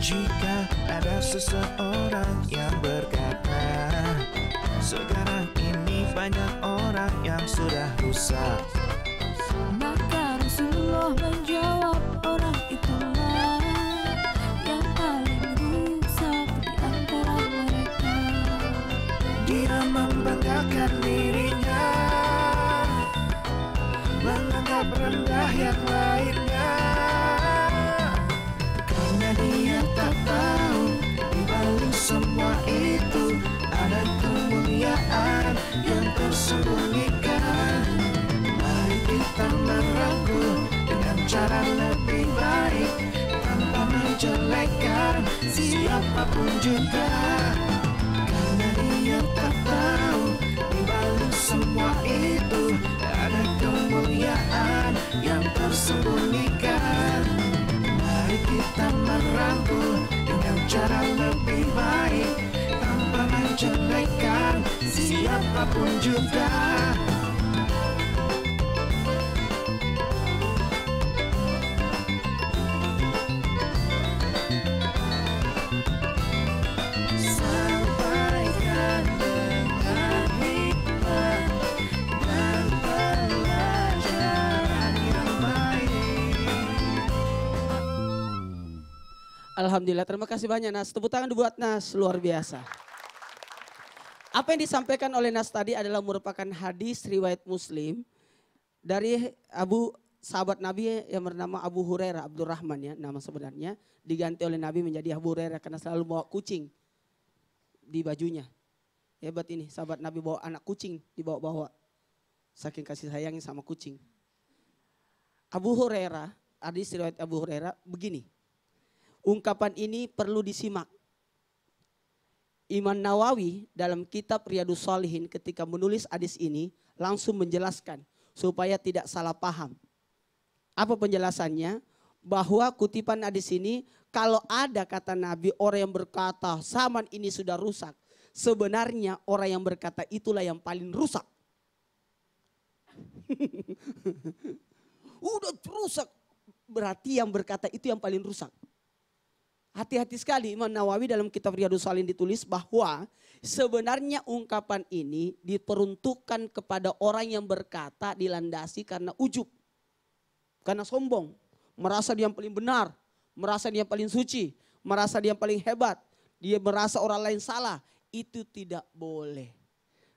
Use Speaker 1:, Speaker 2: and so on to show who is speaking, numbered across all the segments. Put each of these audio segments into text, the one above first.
Speaker 1: Jika ada seseorang yang berkata, sekarang ini banyak orang yang sudah rusak,
Speaker 2: maka Rasulullah menjawab, orang itulah yang paling rusak di antara mereka.
Speaker 1: dia membanggakan dirinya, menganggap rendah yang lainnya, karena dia tak tahu di balik semua itu ada kemuliaan yang tersembunyikan. Mari kita merangkul dengan cara lebih baik, tanpa menjelekkan siapapun juga, karena dia tak tahu di balik semua itu ada kemuliaan yang tersembunyikan. Mari kita merangkul dengan cara lebih baik, tanpa menjelekkan siapapun juga. Sampaikan dengan hikmat dan pelajaran yang baik.
Speaker 3: Alhamdulillah, terima kasih banyak Nas. Tepuk tangan buat Nas, luar biasa. Apa yang disampaikan oleh Nas tadi adalah merupakan hadis riwayat Muslim dari sahabat Nabi yang bernama Abu Hurairah, Abdurrahman ya nama sebenarnya. Diganti oleh Nabi menjadi Abu Hurairah karena selalu bawa kucing di bajunya. Hebat ini, sahabat Nabi bawa anak kucing dibawa-bawa. Saking kasih sayangnya sama kucing. Abu Hurairah, hadis riwayat Abu Hurairah begini. Ungkapan ini perlu disimak. Imam Nawawi dalam kitab Riyadhus Shalihin ketika menulis hadis ini langsung menjelaskan supaya tidak salah paham. Apa penjelasannya? Bahwa kutipan hadis ini kalau ada kata Nabi orang yang berkata zaman ini sudah rusak. Sebenarnya orang yang berkata itulah yang paling rusak. Udah rusak. Berarti yang berkata itu yang paling rusak. Hati-hati sekali Imam Nawawi dalam kitab Riyadhus Shalihin ditulis bahwa sebenarnya ungkapan ini diperuntukkan kepada orang yang berkata dilandasi karena ujub. Karena sombong. Merasa dia yang paling benar. Merasa dia yang paling suci. Merasa dia yang paling hebat. Dia merasa orang lain salah. Itu tidak boleh.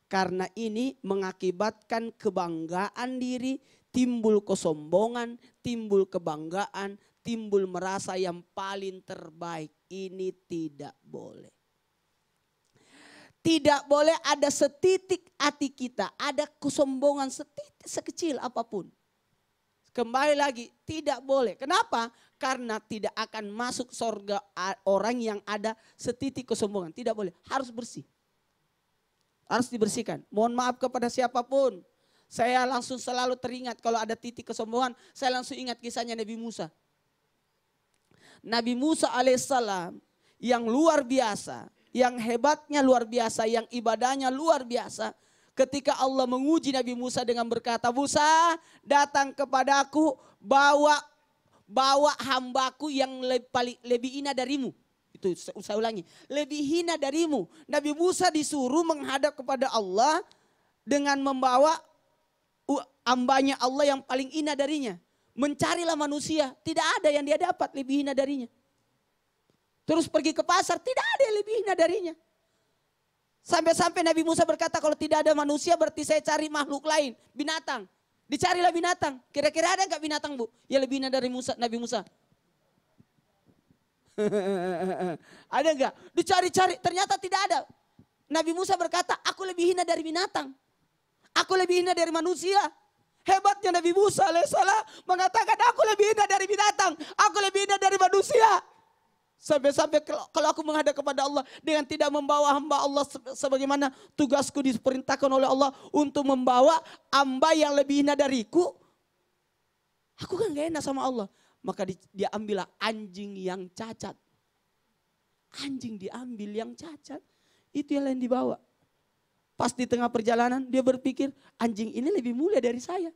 Speaker 3: Karena ini mengakibatkan kebanggaan diri. Timbul kesombongan. Timbul kebanggaan. Timbul merasa yang paling terbaik. Ini tidak boleh. Tidak boleh ada setitik hati kita. Ada kesombongan setitik sekecil apapun. Kembali lagi tidak boleh. Kenapa? Karena tidak akan masuk surga orang yang ada setitik kesombongan. Tidak boleh. Harus bersih. Harus dibersihkan. Mohon maaf kepada siapapun. Saya langsung selalu teringat kalau ada titik kesombongan. Saya langsung ingat kisahnya Nabi Musa. Nabi Musa alaihissalam yang luar biasa, yang hebatnya luar biasa, yang ibadahnya luar biasa. Ketika Allah menguji Nabi Musa dengan berkata, Musa datang kepadaku bawa hambaku yang lebih hina darimu. Itu saya ulangi, lebih hina darimu. Nabi Musa disuruh menghadap kepada Allah dengan membawa hambanya Allah yang paling hina darinya. Mencarilah manusia, tidak ada yang dia dapat lebih hina darinya. Terus pergi ke pasar, tidak ada yang lebih hina darinya. Sampai-sampai Nabi Musa berkata kalau tidak ada manusia berarti saya cari makhluk lain, binatang. Dicarilah binatang, kira-kira ada enggak binatang Bu yang lebih hina dari Nabi Musa? Ada enggak? Dicari-cari, ternyata tidak ada. Nabi Musa berkata, aku lebih hina dari binatang. Aku lebih hina dari manusia. Hebatnya Nabi Musa alaihissalam mengatakan aku lebih hina dari binatang. Aku lebih hina dari manusia. Sampai-sampai kalau aku menghadap kepada Allah dengan tidak membawa hamba Allah sebagaimana tugasku diperintahkan oleh Allah untuk membawa hamba yang lebih hina dariku. Aku kan gak enak sama Allah. Maka dia ambillah anjing yang cacat. Anjing diambil yang cacat. Itu yang lain dibawa. Pas di tengah perjalanan dia berpikir anjing ini lebih mulia dari saya.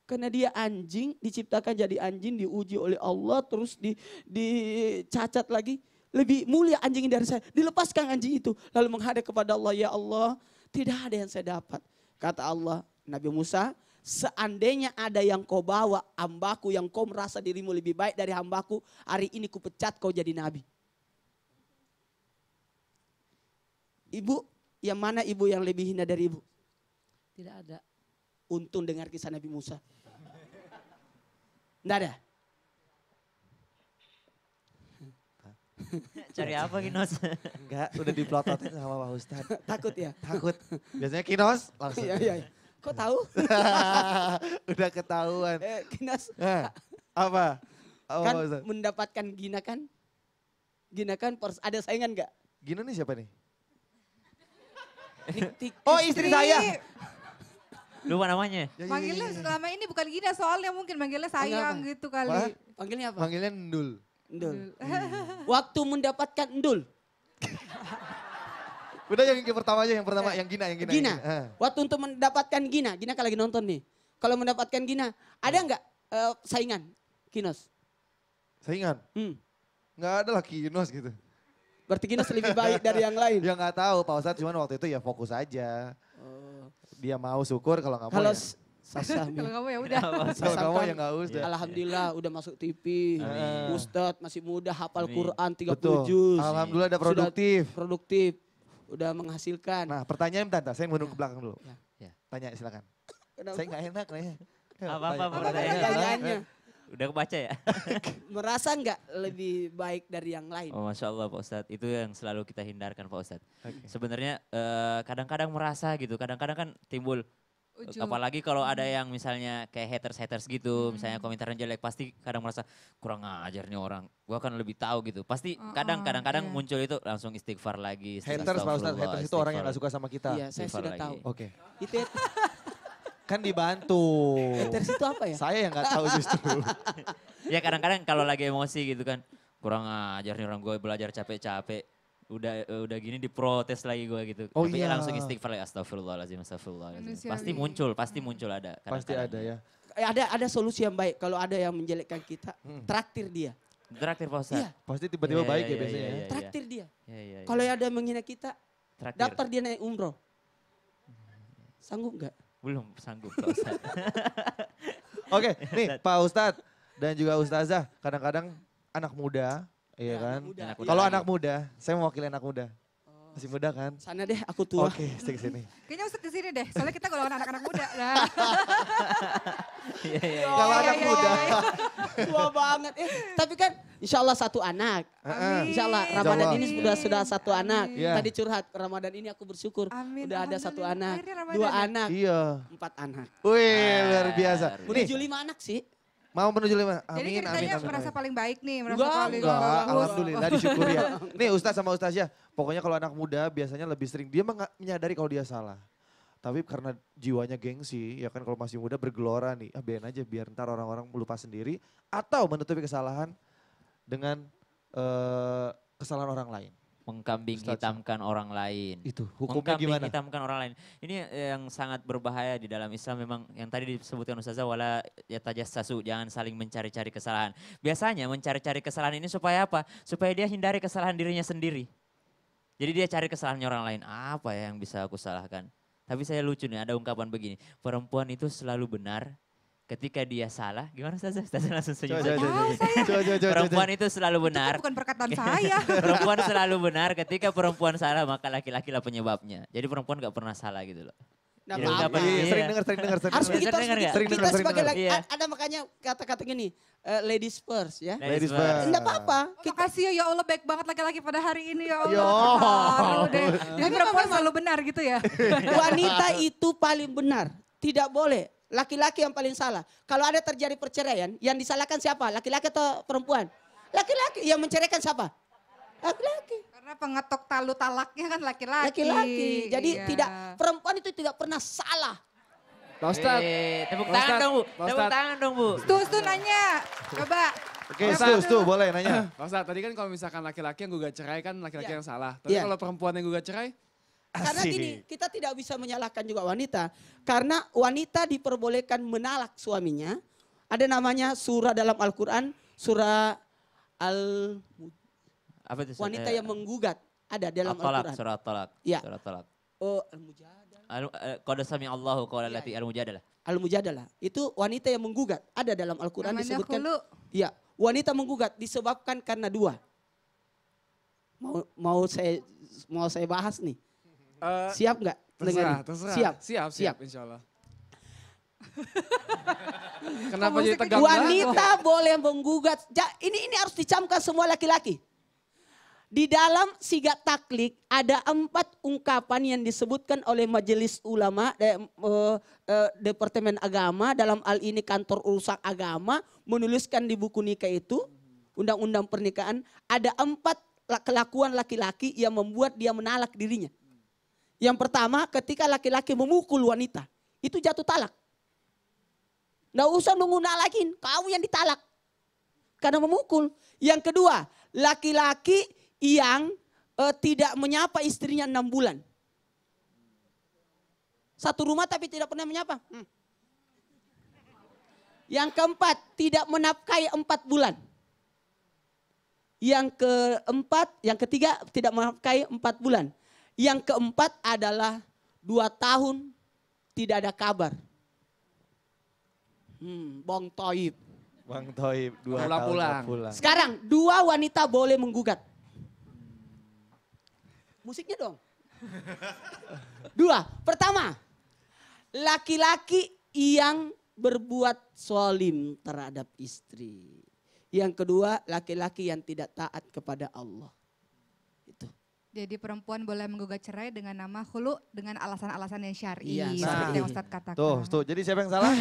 Speaker 3: Karena dia anjing, diciptakan jadi anjing, diuji oleh Allah, terus dicacat lagi. Lebih mulia anjing ini dari saya. Dilepaskan anjing itu. Lalu menghadap kepada Allah, ya Allah tidak ada yang saya dapat. Kata Allah, Nabi Musa, seandainya ada yang kau bawa hambaku yang kau merasa dirimu lebih baik dari hambaku, hari ini kupecat kau jadi nabi. Ibu, yang mana ibu yang lebih hina dari ibu?
Speaker 2: Tidak ada.
Speaker 3: Untung dengar kisah Nabi Musa. Enggak ada?
Speaker 4: Cari apa Kinos?
Speaker 5: Enggak, udah diplototin sama Pak Ustadz.
Speaker 3: Takut ya?
Speaker 5: Takut. Biasanya Kinos langsung.
Speaker 3: Iya, iya. Kok tahu?
Speaker 5: Udah ketahuan.
Speaker 3: Kinas.
Speaker 5: Nah, apa? Apa
Speaker 3: Kan
Speaker 5: Pak Ustadz?
Speaker 3: mendapatkan Gina kan? Gina kan ada saingan gak?
Speaker 5: Gina nih siapa nih?
Speaker 3: Tik-tik.
Speaker 5: Oh istri saya.
Speaker 4: Lupa namanya.
Speaker 5: Ya, ya, ya,
Speaker 6: Manggilnya
Speaker 5: ya.
Speaker 6: selama ini bukan Gina soalnya mungkin manggilnya sayang
Speaker 3: apa?
Speaker 6: gitu kali.
Speaker 5: Wah,
Speaker 3: Panggilnya apa?
Speaker 5: Manggilnya Ndul.
Speaker 3: Ndul. Waktu mendapatkan Ndul.
Speaker 5: Udah yang pertama aja, yang pertama yang Gina.
Speaker 3: Gina.
Speaker 5: Ah.
Speaker 3: Waktu untuk mendapatkan Gina. Gina kan lagi nonton nih. Kalau mendapatkan Gina, ada nggak saingan? Kinos.
Speaker 5: Saingan? Nggak ada lah Kinos gitu.
Speaker 3: Berarti Kinos lebih baik dari yang lain.
Speaker 5: Ya nggak tahu Pak Ustadz, cuman waktu itu ya fokus aja. Dia mau syukur, kalau nggak mau
Speaker 3: Kalau
Speaker 5: ya.
Speaker 3: Sasa
Speaker 6: Kalau kamu ya udah.
Speaker 5: Kalau nggak mau ya nggak usah.
Speaker 3: Alhamdulillah udah masuk TV.
Speaker 4: Amin.
Speaker 3: Ustadz masih muda, hafal
Speaker 4: Amin.
Speaker 3: Quran 30
Speaker 5: Betul.
Speaker 3: juz.
Speaker 5: Alhamdulillah udah
Speaker 3: Sudah
Speaker 5: produktif.
Speaker 3: produktif. Udah menghasilkan.
Speaker 5: Nah pertanyaan Tante, saya mundur ke belakang dulu.
Speaker 4: Ya.
Speaker 5: Tanya silakan.
Speaker 3: Kenapa?
Speaker 5: Saya nggak enak nanya.
Speaker 4: Apa-apa,
Speaker 5: Tanya.
Speaker 4: pertanyaannya.
Speaker 3: Pertanyaannya,
Speaker 4: Udah kebaca ya?
Speaker 3: merasa nggak lebih baik dari yang lain?
Speaker 4: Oh Masya Allah Pak Ustadz, itu yang selalu kita hindarkan Pak Ustadz.
Speaker 5: Oke.
Speaker 4: Sebenarnya kadang-kadang merasa gitu, kadang-kadang kan timbul.
Speaker 6: Ujung.
Speaker 4: Apalagi kalau ada yang misalnya kayak haters gitu, misalnya komentarnya jelek, pasti kadang merasa kurang ajar nih orang. Gua kan lebih tahu gitu. Pasti kadang-kadang
Speaker 6: iya.
Speaker 4: muncul itu langsung istighfar lagi.
Speaker 5: Haters Pak Ustadz, haters itu orang yang nggak suka sama kita.
Speaker 3: Iya, saya
Speaker 4: Istighfar
Speaker 3: sudah
Speaker 4: lagi.
Speaker 3: tahu.
Speaker 5: Oke.
Speaker 3: Itu
Speaker 5: Kan dibantu.
Speaker 3: haters itu apa ya?
Speaker 5: Saya yang nggak tahu justru.
Speaker 4: Ya kadang-kadang kalau lagi emosi gitu kan, kurang ajar nih orang, gue belajar capek-capek. Udah gini diprotes lagi gue gitu.
Speaker 5: Oh
Speaker 4: Tapi
Speaker 5: iya.
Speaker 4: langsung istighfar lagi, astagfirullahaladzim, astagfirullahaladzim.
Speaker 6: Manusiawi.
Speaker 4: Pasti muncul ada.
Speaker 5: Pasti
Speaker 4: kadang-kadang.
Speaker 5: ada ya.
Speaker 3: Ada solusi yang baik. Kalau ada yang menjelekkan kita, traktir dia.
Speaker 4: Traktir Pak Ustadz.
Speaker 3: Iya,
Speaker 5: Pasti tiba-tiba
Speaker 4: Iya,
Speaker 5: baik
Speaker 4: iya,
Speaker 5: ya
Speaker 4: iya,
Speaker 5: biasanya
Speaker 4: iya,
Speaker 5: ya.
Speaker 4: iya.
Speaker 3: traktir dia.
Speaker 4: Iya.
Speaker 3: Kalau ada yang menghina kita,
Speaker 4: Traktir.
Speaker 3: daftar dia naik umroh. Sanggup nggak?
Speaker 4: Belum sanggup Pak Ustadz.
Speaker 5: Oke, nih Pak Ustadz dan juga Ustazah, kadang-kadang anak muda, iya
Speaker 3: Ya,
Speaker 5: kan?
Speaker 3: anak muda.
Speaker 4: Anak muda
Speaker 5: Kalau
Speaker 4: lagi.
Speaker 5: anak muda, saya mewakili anak muda. Masih muda kan?
Speaker 3: Sana deh, aku tua.
Speaker 5: Oke, stick sini.
Speaker 6: Kayaknya Ustadz di sini deh. Soalnya kita golongan anak-anak muda. Nah.
Speaker 4: Iya, iya.
Speaker 5: Kalau
Speaker 6: iya,
Speaker 5: anak
Speaker 6: iya,
Speaker 5: muda,
Speaker 6: iya.
Speaker 3: Tua banget. Tapi kan insya Allah satu anak.
Speaker 6: Amin.
Speaker 3: Insya Allah
Speaker 5: Insya
Speaker 3: Ramadan
Speaker 5: Allah.
Speaker 3: ini sudah satu anak.
Speaker 5: Iya.
Speaker 3: Tadi curhat, Ramadan ini aku bersyukur.
Speaker 6: Amin,
Speaker 3: Udah ada satu
Speaker 6: alhamdulillah.
Speaker 3: anak,
Speaker 6: Akhirnya Ramadan
Speaker 3: dua
Speaker 6: ya?
Speaker 3: anak,
Speaker 5: iya.
Speaker 3: 4 anak.
Speaker 5: Wih, luar biasa. Nih,
Speaker 3: Menuju 5 anak sih.
Speaker 5: mau menuju 5.
Speaker 6: Jadi
Speaker 5: Amin, amin,
Speaker 6: ceritanya
Speaker 5: amin.
Speaker 6: merasa paling baik nih. Merasa
Speaker 3: Enggak,
Speaker 6: paling
Speaker 5: Enggak,
Speaker 6: bagus.
Speaker 5: alhamdulillah disyukuri ya. Nih Ustaz sama Ustazah, pokoknya kalau anak muda biasanya lebih sering, dia menyadari kalau dia salah. Tapi karena jiwanya gengsi, ya kan kalau masih muda bergelora nih, biarin aja biar ntar orang-orang lupa sendiri. Atau menutupi kesalahan dengan kesalahan orang lain.
Speaker 4: Mengkambing
Speaker 5: Ustadz.
Speaker 4: hitamkan orang lain.
Speaker 5: Itu hukumnya
Speaker 4: Mengkambing
Speaker 5: gimana?
Speaker 4: hitamkan orang lain. Ini yang sangat berbahaya di dalam Islam memang yang tadi disebutkan Ustazah wala yatajassasu, jangan saling mencari-cari kesalahan. Biasanya mencari-cari kesalahan ini supaya apa? Supaya dia hindari kesalahan dirinya sendiri. Jadi dia cari kesalahannya orang lain. Apa ya yang bisa aku salahkan? Tapi saya lucu nih, ada ungkapan begini. Perempuan itu selalu benar ketika dia salah. Gimana Ustazah? Ustazah langsung senyum.
Speaker 5: Coba.
Speaker 4: Perempuan itu selalu benar.
Speaker 6: Itu bukan perkataan saya.
Speaker 4: Perempuan selalu benar, ketika perempuan salah maka laki-laki lah penyebabnya. Jadi perempuan gak pernah salah gitu loh.
Speaker 3: Nah,
Speaker 4: Jadi
Speaker 3: apa-apa.
Speaker 4: ungkapan
Speaker 5: Iya,
Speaker 4: ini,
Speaker 5: sering
Speaker 4: iya.
Speaker 5: dengar.
Speaker 3: Harus begitu, harus
Speaker 4: Dengar
Speaker 3: begitu.
Speaker 4: nggak?
Speaker 5: Sering
Speaker 3: Kita
Speaker 5: dengar, sering
Speaker 3: sebagai
Speaker 5: dengar.
Speaker 3: laki,
Speaker 4: Iya.
Speaker 3: ada makanya kata-kata gini, ladies first ya.
Speaker 5: Ladies first.
Speaker 3: Enggak apa-apa.
Speaker 6: Kita kasih ya Allah baik banget laki-laki pada hari ini ya Allah.
Speaker 5: Yo.
Speaker 6: Terharu deh. Jadi perempuan selalu benar gitu ya.
Speaker 3: Wanita itu paling benar. Tidak boleh. Laki-laki yang paling salah. Kalau ada terjadi perceraian, yang disalahkan siapa? Laki-laki atau perempuan? Laki-laki. Yang menceraikan siapa? Laki-laki.
Speaker 6: Karena pengetok talu talaknya kan laki-laki.
Speaker 3: Laki-laki. Jadi
Speaker 6: Iya.
Speaker 3: tidak, perempuan itu tidak pernah salah.
Speaker 1: Pak Ustadz,
Speaker 4: Tepuk
Speaker 1: Pak
Speaker 4: tangan
Speaker 1: Ustadz,
Speaker 4: dong Bu,
Speaker 1: Pak
Speaker 4: tepuk
Speaker 1: Ustadz.
Speaker 4: tangan dong Bu.
Speaker 6: Stu nanya. Coba.
Speaker 5: Oke, Stu, boleh nanya.
Speaker 1: Pak Ustadz, tadi kan kalau misalkan laki-laki yang gugat cerai kan laki-laki
Speaker 3: Iya.
Speaker 1: yang salah. Tapi
Speaker 3: Iya.
Speaker 1: kalau perempuan yang gugat cerai,
Speaker 3: Karena
Speaker 5: Asik.
Speaker 3: gini, kita tidak bisa menyalahkan juga wanita. Karena wanita diperbolehkan menalak suaminya. Ada namanya surah dalam Al-Quran, surah
Speaker 4: Apa itu?
Speaker 3: wanita yang menggugat. Ada dalam
Speaker 4: At-Talaq,
Speaker 3: Al-Quran.
Speaker 4: surah At-Talaq.
Speaker 3: Ya.
Speaker 4: Surah At-Talaq.
Speaker 3: Oh, Al-Mujadalah.
Speaker 4: Qad sami Allahu qawla allati al-mujadalah.
Speaker 3: Al-Mujadalah. Itu wanita yang menggugat. Ada dalam Al-Quran
Speaker 6: Namanya
Speaker 3: disebutkan.
Speaker 6: hulu.
Speaker 3: Ya, wanita menggugat disebabkan karena dua. Mau saya bahas nih. Siap nggak?
Speaker 1: Terserah,
Speaker 3: dengerin?
Speaker 1: terserah.
Speaker 3: Siap.
Speaker 1: Siap, insya Allah. Kenapa jadi tegang
Speaker 3: Wanita boleh menggugat. Ini harus dicamkan semua laki-laki. Di dalam sigat taklik ada 4 ungkapan yang disebutkan oleh Majelis Ulama Departemen Agama dalam hal ini kantor urusan agama menuliskan di buku nikah itu undang-undang pernikahan ada 4 kelakuan laki-laki yang membuat dia menalak dirinya. Yang pertama ketika laki-laki memukul wanita itu jatuh talak. Nggak usah ngunalakin, kau yang ditalak karena memukul. Yang kedua laki-laki yang tidak menyapa istrinya 6 bulan. Satu rumah tapi tidak pernah menyapa. Yang keempat, tidak menafkahi 4 bulan. Yang ketiga, tidak menafkahi 4 bulan. Yang keempat adalah 2 tahun tidak ada kabar. Bang Toib.
Speaker 5: Bang Toib 2 tahun
Speaker 1: Pulang-pulang.
Speaker 5: nggak pulang.
Speaker 3: Sekarang 2 wanita boleh menggugat. Musiknya dong. 2. Pertama, laki-laki yang berbuat solim terhadap istri. Yang kedua, laki-laki yang tidak taat kepada Allah. Itu.
Speaker 6: Jadi perempuan boleh menggugat cerai dengan nama hulu dengan alasan-alasan yang syar'i.
Speaker 3: Iya,
Speaker 6: seperti
Speaker 5: nah.
Speaker 6: yang Ustadz katakan.
Speaker 5: Tuh. Jadi siapa yang salah?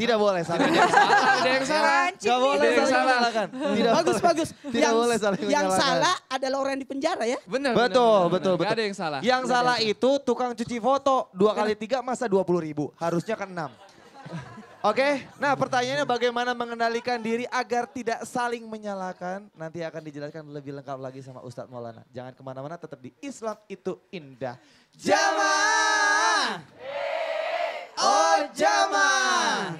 Speaker 5: Tidak boleh saling
Speaker 1: Ada yang salah.
Speaker 5: Gak boleh
Speaker 1: Tidak
Speaker 5: saling
Speaker 1: salah.
Speaker 5: menyalahkan. Tidak
Speaker 3: Bagus,
Speaker 5: boleh.
Speaker 3: bagus.
Speaker 5: Tidak boleh saling
Speaker 3: Yang
Speaker 5: menyalahkan.
Speaker 3: salah adalah orang yang di penjara ya.
Speaker 1: Benar.
Speaker 5: Betul.
Speaker 1: Gak ada yang salah.
Speaker 5: Yang salah itu tukang cuci foto 2 kali 3 masa 20.000. Harusnya kan 6. Oke, nah pertanyaannya bagaimana mengendalikan diri agar tidak saling menyalahkan. Nanti akan dijelaskan lebih lengkap lagi sama Ustadz Maulana. Jangan kemana-mana, tetap di Islam itu indah. Jamaah! Oh jamaah!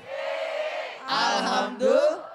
Speaker 5: Alhamdulillah.